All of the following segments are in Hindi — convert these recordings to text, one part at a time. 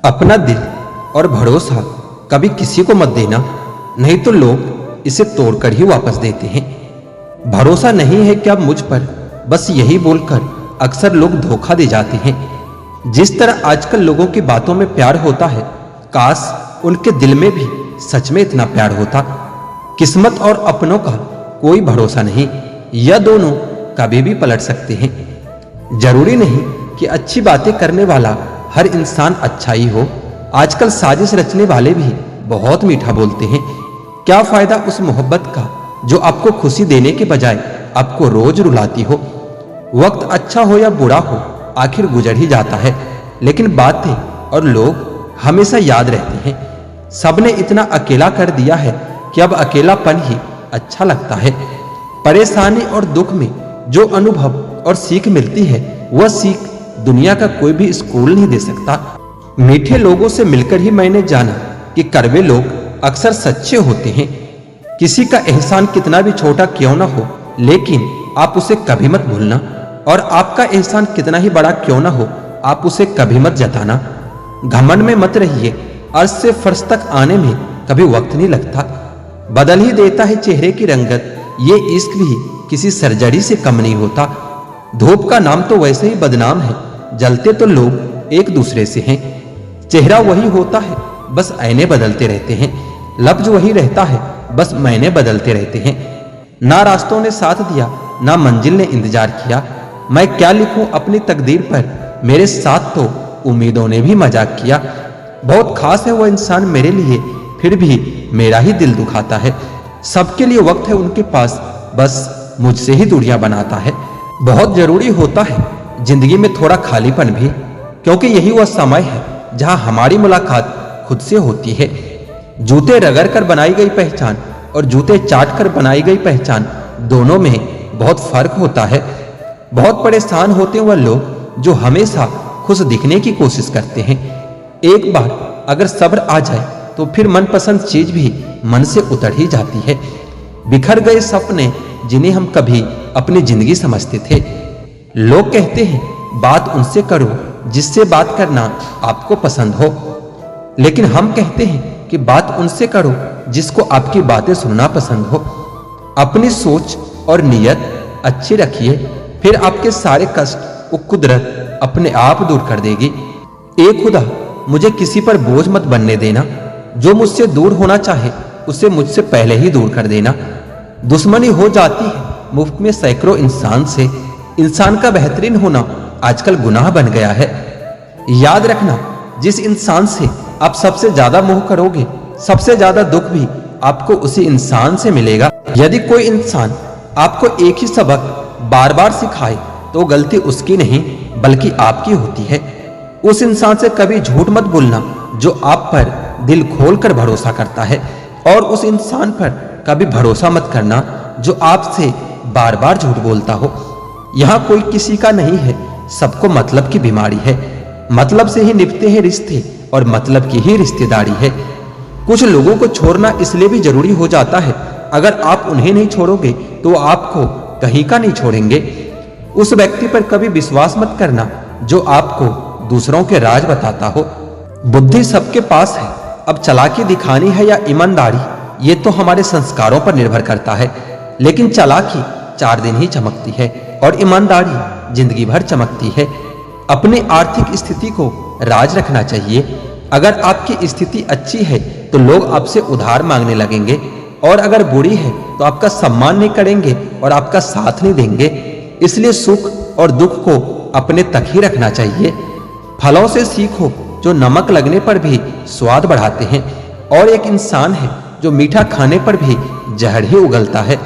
अपना दिल और भरोसा कभी किसी को मत देना, नहीं तो लोग इसे तोड़कर ही वापस देते हैं। भरोसा नहीं है क्या मुझ पर, बस यही बोलकर अक्सर लोग धोखा दे जाते हैं। जिस तरह आजकल लोगों की बातों में प्यार होता है, काश उनके दिल में भी सच में इतना प्यार होता। किस्मत और अपनों का कोई भरोसा नहीं, यह दोनों कभी भी पलट सकते हैं। जरूरी नहीं कि अच्छी बातें करने वाला हर इंसान अच्छा ही हो। आजकल साजिश रचने वाले भी बहुत मीठा बोलते हैं। क्या फायदा उस मोहब्बत का जो आपको खुशी देने के बजाय आपको रोज रुलाती हो। वक्त अच्छा हो या बुरा हो, आखिर गुजर ही जाता है, लेकिन बातें और लोग हमेशा याद रहते हैं। सबने इतना अकेला कर दिया है कि अब अकेलापन ही अच्छा लगता है। परेशानी और दुख में जो अनुभव और सीख मिलती है, वह सीख दुनिया का कोई भी स्कूल नहीं दे सकता। मीठे लोगों से मिलकर ही मैंने जाना कि कड़वे लोग अक्सर सच्चे होते हैं। किसी का एहसान कितना भी छोटा क्यों ना हो, लेकिन आप उसे कभी मत भूलना, और आपका एहसान कितना ही बड़ा क्यों ना हो, आप उसे कभी मत जताना। घमंड में मत रहिए, अर्श से फर्श तक आने में कभी वक्त नहीं लगता। बदल ही देता है चेहरे की रंगत, ये इश्क भी किसी सर्जरी से कम नहीं होता। धूप का नाम तो वैसे ही बदनाम है, जलते तो लोग एक दूसरे से हैं। चेहरा वही होता है, बस आईने बदलते रहते हैं। लफ्ज वही रहता है, बस मायने बदलते रहते हैं। ना रास्तों ने साथ दिया, ना मंजिल ने इंतजार किया। मैं क्या लिखूं अपनी तकदीर पर, मेरे साथ तो उम्मीदों ने भी मजाक किया। बहुत खास है वो इंसान मेरे लिए, फिर भी मेरा ही दिल दुखाता है। सबके लिए वक्त है उनके पास, बस मुझसे ही दूरियां बनाता है। बहुत जरूरी होता है जिंदगी में थोड़ा खालीपन भी, क्योंकि यही वह समय है जहां हमारी मुलाकात खुद से होती है। जूते रगड़ कर बनाई गई पहचान और जूते चाट कर बनाई गई पहचान, दोनों में बहुत फर्क होता है। बहुत परेशान होते हैं वह लोग जो हमेशा खुश दिखने की कोशिश करते हैं। एक बार अगर सब्र आ जाए तो फिर मनपसंद चीज भी मन से उतर ही जाती है। बिखर गए सपने जिन्हें हम कभी अपनी जिंदगी समझते थे। लोग कहते हैं बात उनसे करो जिससे बात करना आपको पसंद हो, लेकिन हम कहते हैं कि बात उनसे करो जिसको आपकी बातें सुनना पसंद हो। अपनी सोच और नीयत अच्छी रखिए, फिर आपके सारे कष्ट वो कुदरत अपने आप दूर कर देगी। ए खुदा, मुझे किसी पर बोझ मत बनने देना। जो मुझसे दूर होना चाहे उसे मुझसे पहले ही दूर कर देना। दुश्मनी हो जाती है मुफ्त में सैकड़ों इंसान से। इंसान का बेहतरीन होना आजकल गुनाह बन गया है। याद रखना, जिस इंसान से आप सबसे ज्यादा मोह करोगे, सबसे ज्यादा दुख भी आपको उसी इंसान से मिलेगा। यदि कोई इंसान आपको एक ही सबक बार बार सिखाए तो गलती उसकी नहीं बल्कि आपकी होती है। उस इंसान से कभी झूठ मत बोलना जो आप पर दिल खोलकर भरोसा करता है, और उस इंसान पर कभी भरोसा मत करना जो आपसे बार बार झूठ बोलता हो। यहाँ कोई किसी का नहीं है, सबको मतलब की बीमारी है। मतलब से ही निभते हैं रिश्ते और मतलब की ही रिश्तेदारी है। कुछ लोगों को छोड़ना इसलिए भी जरूरी हो जाता है, अगर आप उन्हें नहीं छोड़ोगे तो आपको कहीं का नहीं छोड़ेंगे। उस व्यक्ति पर कभी विश्वास मत करना जो आपको दूसरों के राज बताता हो। बुद्धि सबके पास है, अब चालाकी दिखानी है या ईमानदारी, ये तो हमारे संस्कारों पर निर्भर करता है। लेकिन चालाकी 4 दिन ही चमकती है और ईमानदारी जिंदगी भर चमकती है। अपनी आर्थिक स्थिति को राज रखना चाहिए। अगर आपकी स्थिति अच्छी है तो लोग आपसे उधार मांगने लगेंगे, और अगर बुरी है तो आपका सम्मान नहीं करेंगे और आपका साथ नहीं देंगे। इसलिए सुख और दुख को अपने तक ही रखना चाहिए। फलों से सीखो जो नमक लगने पर भी स्वाद बढ़ाते हैं, और एक इंसान है जो मीठा खाने पर भी जहर ही उगलता है।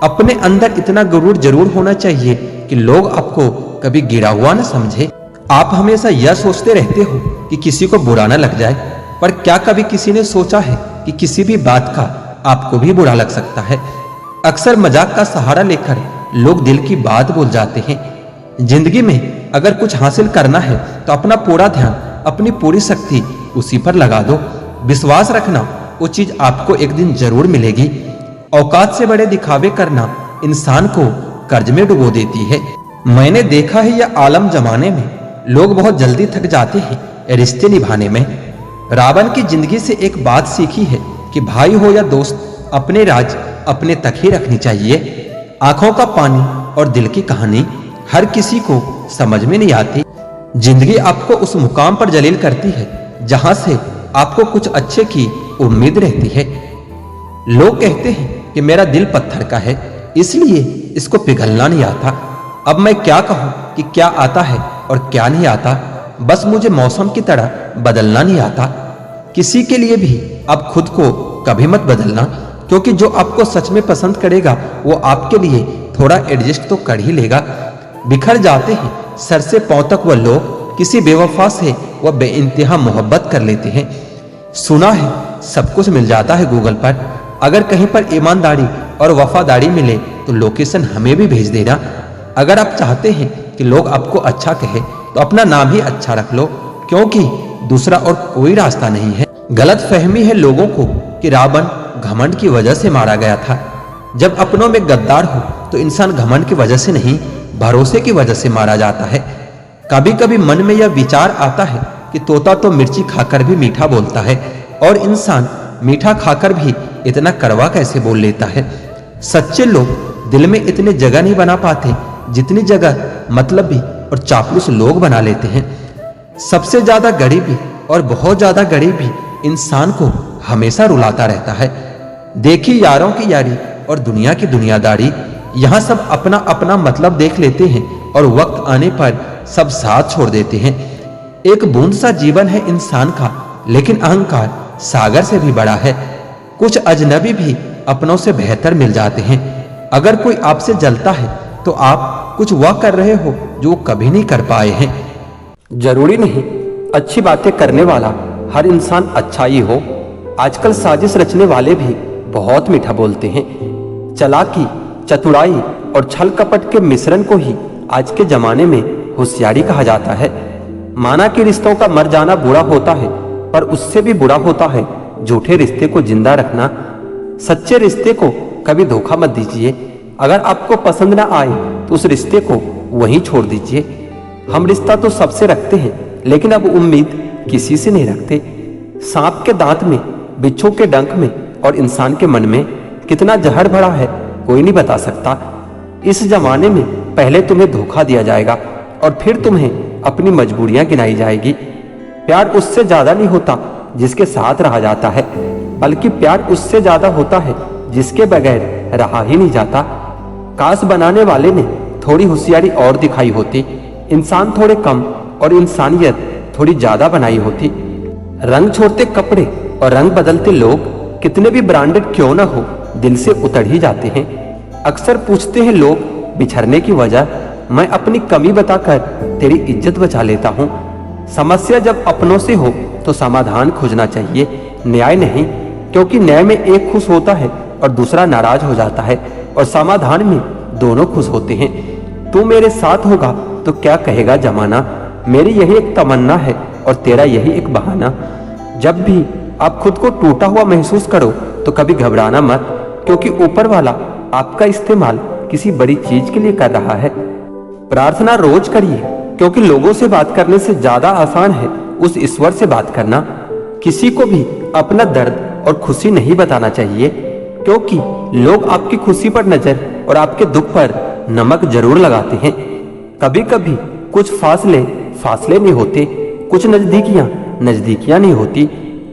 अपने अंदर इतना गुरूर जरूर होना चाहिए कि लोग आपको कभी गिरा हुआ न समझे। आप हमेशा यह सोचते रहते हो कि किसी को बुरा न लग जाए, पर क्या कभी किसी ने सोचा है कि किसी भी बात का आपको भी बुरा लग सकता है। अक्सर मजाक का सहारा लेकर लोग दिल की बात बोल जाते हैं। जिंदगी में अगर कुछ हासिल करना है तो अपना पूरा ध्यान, अपनी पूरी शक्ति उसी पर लगा दो। विश्वास रखना, वो चीज आपको एक दिन जरूर मिलेगी। औकात से बड़े दिखावे करना इंसान को कर्ज में डुबो देती है। मैंने देखा है यह आलम जमाने में लोग बहुत जल्दी थक जाते हैं, रिश्ते निभाने में। रावण की जिंदगी से एक बात सीखी है कि भाई हो या दोस्त, अपने राज अपने तक ही रखनी चाहिए। आंखों का पानी और दिल की कहानी हर किसी को समझ में नहीं आती। जिंदगी आपको उस मुकाम पर जलील करती है जहां से आपको कुछ अच्छे की उम्मीद रहती है। लोग कहते हैं कि मेरा दिल पत्थर का है, इसलिए इसको पिघलना नहीं आता। अब मैं क्या कहूं कि क्या आता है और क्या नहीं आता। बस मुझे मौसम की तरह बदलना नहीं आता। किसी के लिए भी अब खुद को कभी मत बदलना, क्योंकि जो आपको सच में पसंद करेगा वो आपके लिए थोड़ा एडजस्ट तो कर ही लेगा। बिखर जाते हैं सर से पांव तक वह लोग, किसी बेवफा से वह बेइंतहा मोहब्बत कर लेते हैं। सुना है सब कुछ मिल जाता है गूगल पर। अगर कहीं पर ईमानदारी और वफादारी मिले तो लोकेशन हमें भी भेज देना। अगर आप चाहते हैं कि लोग आपको अच्छा कहे तो अपना नाम ही अच्छा रख लो, क्योंकि दूसरा और कोई रास्ता नहीं है। गलत फहमी है लोगों को कि रावण घमंड की वजह से मारा गया था। जब अपनों में गद्दार हो तो इंसान घमंड की वजह से नहीं, भरोसे की वजह से मारा जाता है। कभी कभी मन में यह विचार आता है कि तोता तो मिर्ची खाकर भी मीठा बोलता है, और इंसान मीठा खाकर भी इतना कड़वा कैसे बोल लेता है। सच्चे लोग दिल में इतने जगह नहीं बना पाते जितनी जगह मतलबी और चापलूस लोग बना लेते हैं। सबसे ज्यादा गरीबी और बहुत ज्यादा गरीबी इंसान को हमेशा रुलाता रहता है। देखी यारों की यारी और दुनिया की दुनियादारी, यहाँ सब अपना अपना मतलब देख लेते हैं और वक्त आने पर सब साथ छोड़ देते हैं। एक बूंद सा जीवन है इंसान का, लेकिन अहंकार सागर से भी बड़ा है। कुछ अजनबी भी अपनों से बेहतर मिल जाते हैं। अगर कोई आपसे जलता है तो आप कुछ वह कर रहे हो जो कभी नहीं कर पाए हैं। जरूरी नहीं अच्छी बातें करने वाला हर इंसान अच्छा ही हो। आजकल साजिश रचने वाले भी बहुत मीठा बोलते हैं। चालाकी, चतुराई और छल कपट के मिश्रण को ही आज के जमाने में होशियारी कहा जाता है। माना कि रिश्तों का मर जाना बुरा होता है, पर उससे भी बुरा होता है झूठे रिश्ते को जिंदा रखना। सच्चे रिश्ते को कभी धोखा मत दीजिए। अगर आपको पसंद ना आए तो उस रिश्ते को वहीं छोड़ दीजिए। हम रिश्ता तो सबसे रखते हैं, लेकिन अब उम्मीद किसी से नहीं रखते। सांप के दांत में, बिच्छू के डंक में और इंसान के मन में कितना जहर भरा है कोई नहीं बता सकता। इस जमाने में पहले तुम्हें धोखा दिया जाएगा और फिर तुम्हें अपनी मजबूरियां गिनाई जाएगी। प्यार उससे ज्यादा नहीं होता जिसके साथ रहा जाता है, बल्कि प्यार उससे ज्यादा होता है जिसके बगैर रहा ही नहीं जाता। काश बनाने वाले ने थोड़ी होशियारी और दिखाई होती, इंसान थोड़े कम और इंसानियत थोड़ी ज्यादा बनाई होती। रंग छोड़ते कपड़े और रंग बदलते लोग कितने भी ब्रांडेड क्यों ना हो, दिल से उतर ही जाते हैं। अक्सर पूछते हैं लोग बिछड़ने की वजह, मैं अपनी कमी बताकर तेरी इज्जत बचा लेता हूँ। समस्या जब अपनों से हो तो समाधान खोजना चाहिए, न्याय नहीं, क्योंकि न्याय में एक खुश होता है और दूसरा नाराज हो जाता है, और समाधान में दोनों खुश होते हैं। तू मेरे साथ होगा तो क्या कहेगा जमाना, मेरी यही एक तमन्ना है और तेरा यही एक बहाना। जब भी आप खुद को टूटा हुआ महसूस करो तो कभी घबराना मत, क्योंकि ऊपर वाला आपका इस्तेमाल किसी बड़ी चीज के लिए कर रहा है। प्रार्थना रोज करिए, क्योंकि लोगों से बात करने से ज्यादा आसान है उस ईश्वर से बात करना। किसी को भी अपना दर्द और खुशी नहीं बताना चाहिए, क्योंकि लोग आपकी खुशी पर नजर और आपके दुख पर नमक जरूर लगाते हैं। कभी कभी कुछ फासले नहीं होते, कुछ नजदीकियां नहीं होती।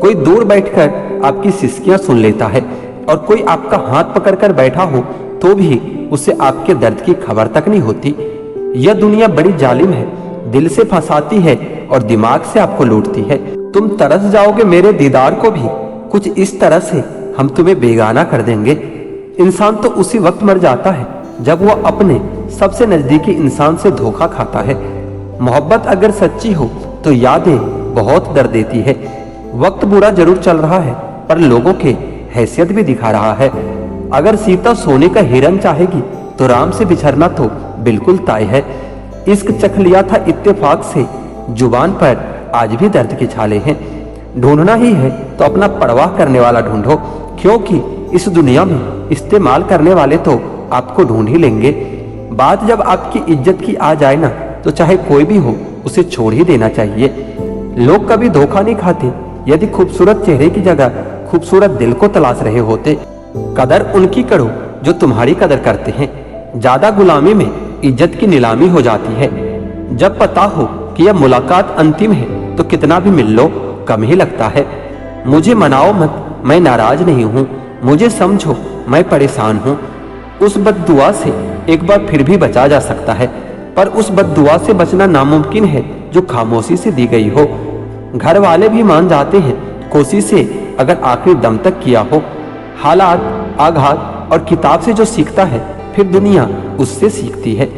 कोई दूर बैठकर आपकी सिसकियां सुन लेता है, और कोई आपका हाथ पकड़कर बैठा हो तो भी उसे आपके दर्द की खबर तक नहीं होती। यह दुनिया बड़ी जालिम है, दिल से फंसाती है और दिमाग से आपको लूटती है। तुम तरस जाओगे मेरे दीदार को भी, कुछ इस तरह से हम तुम्हें बेगाना कर देंगे। इंसान तो उसी वक्त मर जाता है जब वह अपने सबसे नजदीकी इंसान से धोखा खाता है। मोहब्बत अगर सच्ची हो तो यादें बहुत दर्द देती है। वक्त बुरा जरूर चल रहा है, पर लोगों के हैसियत भी दिखा रहा है। अगर सीता सोने का हिरन चाहेगी तो राम से बिछड़ना तो बिल्कुल तय है। इश्क चख लिया था इत्तेफाक से, जुबान पर आज भी दर्द के छाले हैं। ढूंढना ही है तो अपना परवाह करने वाला ढूंढो, क्योंकि इस दुनिया में इस्तेमाल करने वाले तो आपको ढूंढ ही लेंगे। बात जब आपकी इज्जत की आ जाए ना, तो चाहे कोई भी हो उसे छोड़ ही देना चाहिए। लोग कभी धोखा नहीं खाते। यदि खूबसूरत चेहरे की जगह खूबसूरत दिल को तलाश रहे होते। कदर उनकी करो जो तुम्हारी कदर करते हैं। ज्यादा गुलामी में इज्जत की नीलामी हो जाती है। जब पता हो कि यह मुलाकात अंतिम है तो कितना भी मिल लो कम ही लगता है। मुझे मनाओ मत, मैं नाराज नहीं हूँ। मुझे समझो, मैं परेशान हूँ। उस बद्दुआ से एक बार फिर भी बचा जा सकता है, पर उस बद्दुआ से बचना नामुमकिन है जो खामोशी से दी गई हो। घर वाले भी मान जाते हैं कोशिश से अगर आखिरी दम तक किया हो। हालात, आघात और किताब से जो सीखता है फिर दुनिया उससे सीखती है।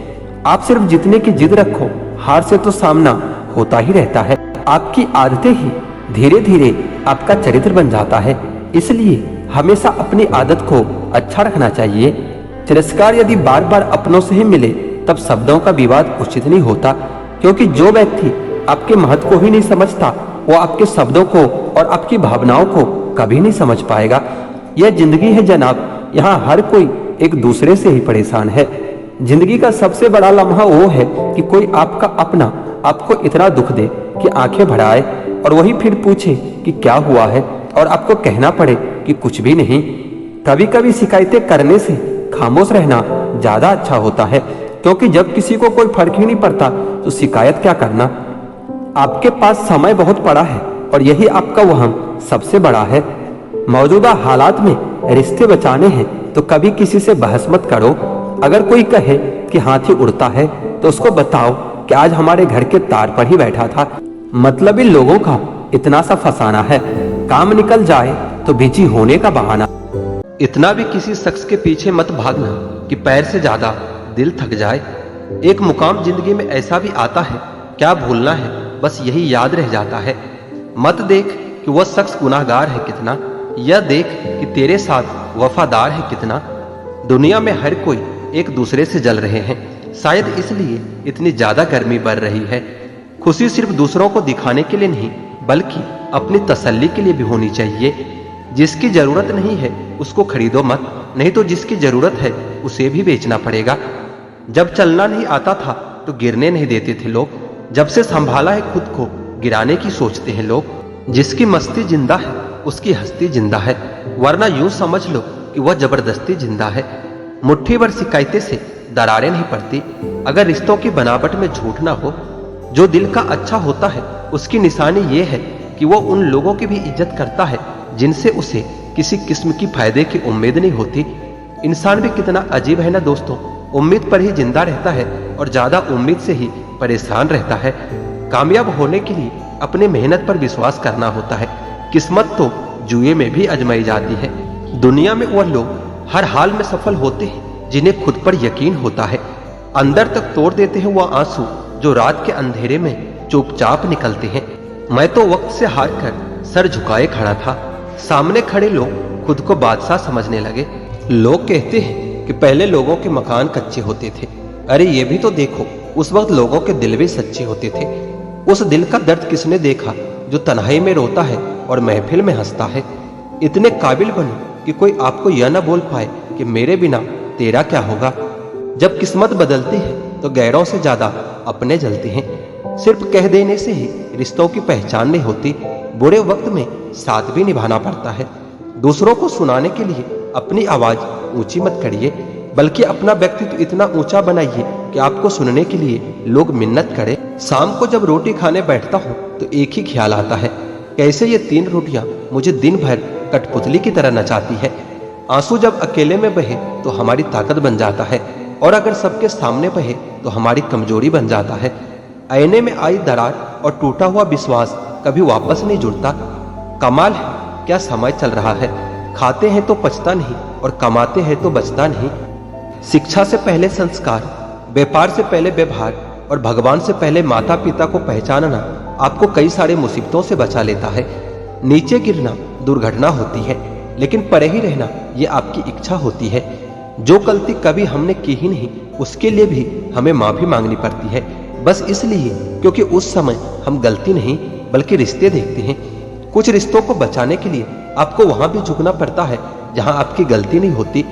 आप सिर्फ जीतने की जिद रखो, हार से तो सामना होता ही रहता है। आपकी आदतें ही धीरे धीरे आपका चरित्र बन जाता है। इसलिए हमेशा अपनी आदत को अच्छा रखना चाहिए। तिरस्कार यदि बार बार अपनों से ही मिले तब शब्दों का विवाद उचित नहीं होता, क्योंकि जो व्यक्ति आपके महत्व को ही नहीं समझता वो आपके शब्दों को और आपकी भावनाओं को कभी नहीं समझ पाएगा। यह जिंदगी है जनाब, यहाँ हर कोई एक दूसरे से ही परेशान है। जिंदगी का सबसे बड़ा लम्हा वो है कि कोई आपका अपना आपको इतना दुख दे कि आंखें भर आए और वही फिर पूछे कि क्या हुआ है और आपको कहना पड़े कि कुछ भी नहीं। कभी कभी शिकायतें करने से खामोश रहना ज्यादा अच्छा होता है, क्योंकि जब किसी को कोई फर्क ही नहीं पड़ता तो शिकायत क्या करना। आपके पास समय बहुत पड़ा है और यही आपका वहम सबसे बड़ा है। मौजूदा हालात में रिश्ते बचाने हैं तो कभी किसी से बहस मत करो। अगर कोई कहे कि हाथी उड़ता है तो उसको बताओ कि आज हमारे घर के तार पर ही बैठा था। मतलब इन लोगों का इतना सा फसाना है, काम निकल जाए तो बिजी होने का बहाना। इतना भी किसी शख्स के पीछे मत भागना कि पैर से ज्यादा दिल थक जाए। एक मुकाम जिंदगी में ऐसा भी आता है, क्या भूलना है, बस यही याद रह जाता है। मत देख कि वह शख्स गुनाहगार है कितना, यह देख कि तेरे साथ वफादार है कितना। दुनिया में हर कोई एक दूसरे से जल रहे हैं, शायद इसलिए इतनी ज्यादा गर्मी बढ़ रही है। खुशी सिर्फ दूसरों को दिखाने के लिए नहीं बल्कि अपनी तसल्ली के लिए भी होनी चाहिए। जिसकी जरूरत नहीं है उसको खरीदो मत, नहीं तो जिसकी जरूरत है उसे भी बेचना पड़ेगा। जब चलना नहीं आता था तो गिरने नहीं देते थे लोग, जब से संभाला है खुद को गिराने की सोचते हैं लोग। जिसकी मस्ती जिंदा है उसकी हस्ती जिंदा है, वरना यूं समझ लो कि वह जबरदस्ती जिंदा है। मुट्ठी भर शिकायतें से दरारें नहीं पड़ती अगर रिश्तों की बनावट में झूठ ना हो। जो दिल का अच्छा होता है उसकी निशानी ये है कि वो उन लोगों की भी इज्जत करता है जिनसे उसे किसी किस्म की फायदे की उम्मीद नहीं होती। इंसान भी कितना अजीब है ना दोस्तों, उम्मीद पर ही जिंदा रहता है और ज्यादा उम्मीद से ही परेशान रहता है। कामयाब होने के लिए अपने मेहनत पर विश्वास करना होता है। किस्मत तो जुए में भी आजमाई जाती है। दुनिया में वह लोग हर हाल में सफल होते हैं जिन्हें खुद पर यकीन होता है। अंदर तक तोड़ देते हैं वह आंसू जो रात के अंधेरे में चुपचाप निकलते हैं। मैं तो वक्त से हार कर सर झुकाए खड़ा था, सामने खड़े लोग खुद को बादशाह समझने लगे। लोग कहते हैं कि पहले लोगों के मकान कच्चे होते थे, अरे ये भी तो देखो उस वक्त लोगों के दिल भी सच्चे होते थे। उस दिल का दर्द किसने देखा जो तन्हाई में रोता है और महफिल में हंसता है। इतने काबिल बनो कि कोई आपको यह ना बोल पाए कि मेरे बिना तेरा क्या होगा। जब किस्मत बदलती है तो गैरों से ज्यादा अपने जलते हैं। सिर्फ कह देने से ही रिश्तों की पहचान नहीं होती, बुरे वक्त में साथ भी निभाना पड़ता है। दूसरों को सुनाने के लिए अपनी आवाज ऊंची मत करिए, बल्कि अपना व्यक्तित्व इतना ऊंचा बनाइए कि आपको सुनने के लिए लोग मिन्नत करें। शाम को जब रोटी खाने बैठता हूँ तो एक ही ख्याल आता है, कैसे ये 3 रोटियां मुझे दिन भर कठपुतली की तरह नचाती है। आंसू जब अकेले में बहे तो हमारी ताकत बन जाता है, और अगर सबके सामने बहे तो हमारी कमजोरी बन जाता है। आईने में आई दरार और टूटा हुआ विश्वास कभी वापस नहीं जुड़ता। कमाल है क्या समय चल रहा है, खाते हैं तो पचता नहीं और कमाते हैं तो बचता नहीं। शिक्षा से पहले संस्कार, व्यापार से पहले व्यवहार और भगवान से पहले माता पिता को पहचानना आपको कई सारी मुसीबतों से बचा लेता है। नीचे गिरना दुर्घटना होती है, लेकिन परे ही रहना ये आपकी इच्छा होती है। जो गलती कभी हमने की ही नहीं उसके लिए भी हमें माफी मांगनी पड़ती है, बस इसलिए क्योंकि उस समय हम गलती नहीं बल्कि रिश्ते देखते हैं। कुछ रिश्तों को बचाने के लिए आपको वहां भी झुकना पड़ता है जहां आपकी गलती नहीं होती।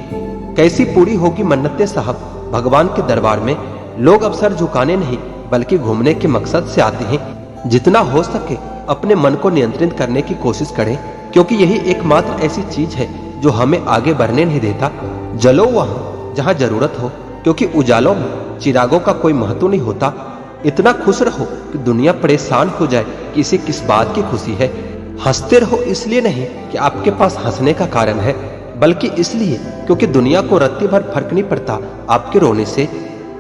कैसी पूरी होगी मन्नतें साहब भगवान के दरबार में। लोग अब सर झुकाने नहीं बल्कि घूमने के मकसद से आते हैं। जितना हो सके अपने मन को नियंत्रित करने की कोशिश करें, क्योंकि यही एकमात्र ऐसी चीज है जो हमें आगे बढ़ने नहीं देता। जलो वहां जहां जरूरत हो, क्योंकि उजालों में चिरागों का कोई महत्व नहीं होता। इतना खुश रहो कि दुनिया परेशान हो जाए कि इसे किस बात की खुशी है। हंसते रहो इसलिए नहीं कि आपके पास हंसने का कारण है, बल्कि इसलिए क्योंकि दुनिया को रत्ती भर फर्क नहीं पड़ता आपके रोने से।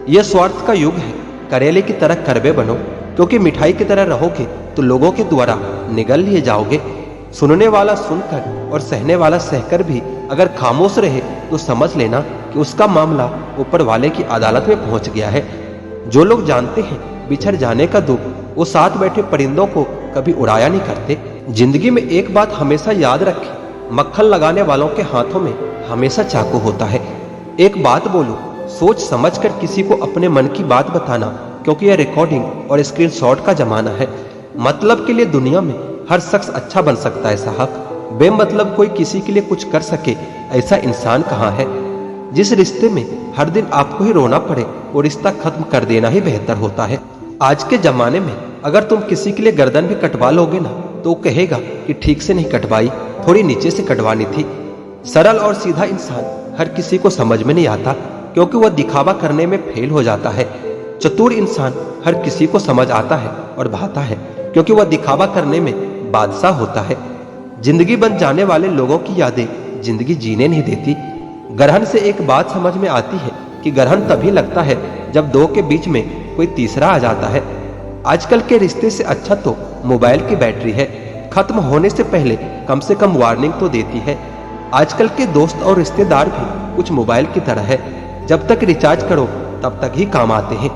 यह स्वार्थ का युग है। करेले की तरह कड़वे बनो, क्योंकि मिठाई की तरह रहोगे तो लोगों के द्वारा निगल लिए जाओगे। सुनने वाला सुनकर और सहने वाला सहकर भी अगर खामोश रहे तो समझ लेना कि उसका मामला ऊपर वाले की अदालत में पहुंच गया है। जो लोग जानते हैं बिछड़ जाने का दुख, वो साथ बैठे परिंदों को कभी उड़ाया नहीं करते। जिंदगी में एक बात हमेशा याद रखें, मक्खन लगाने वालों के हाथों में हमेशा चाकू होता है। एक बात बोलो, सोच समझकर किसी को अपने मन की बात बताना, क्योंकि यह रिकॉर्डिंग और स्क्रीनशॉट का जमाना है। मतलब के लिए दुनिया में हर शख्स अच्छा बन सकता है साहब। बेमतलब कोई किसी के लिए कुछ कर सके ऐसा इंसान कहाँ है। जिस रिश्ते में हर दिन आपको ही रोना पड़े वो रिश्ता खत्म कर देना ही बेहतर होता है। आज के जमाने में अगर तुम किसी के लिए गर्दन भी कटवा लोगे ना तो वो कहेगा कि ठीक से नहीं कटवाई, थोड़ी नीचे से कटवानी थी। सरल और सीधा इंसान हर किसी को समझ में नहीं आता, क्योंकि वह दिखावा करने में फेल हो जाता है। चतुर इंसान हर किसी को समझ आता है और भाता है, क्योंकि वह दिखावा करने में बादशाह होता है। जिंदगी बन जाने वाले लोगों की यादें जिंदगी जीने नहीं देती। ग्रहण से एक बात समझ में आती है कि ग्रहण तभी लगता है जब दो के बीच में कोई तीसरा आ जाता है। आजकल के रिश्ते से अच्छा तो मोबाइल की बैटरी है, खत्म होने से पहले कम से कम वार्निंग तो देती है। आजकल के दोस्त और रिश्तेदार भी कुछ मोबाइल की तरह है, जब तक रिचार्ज करो तब तक ही काम आते हैं।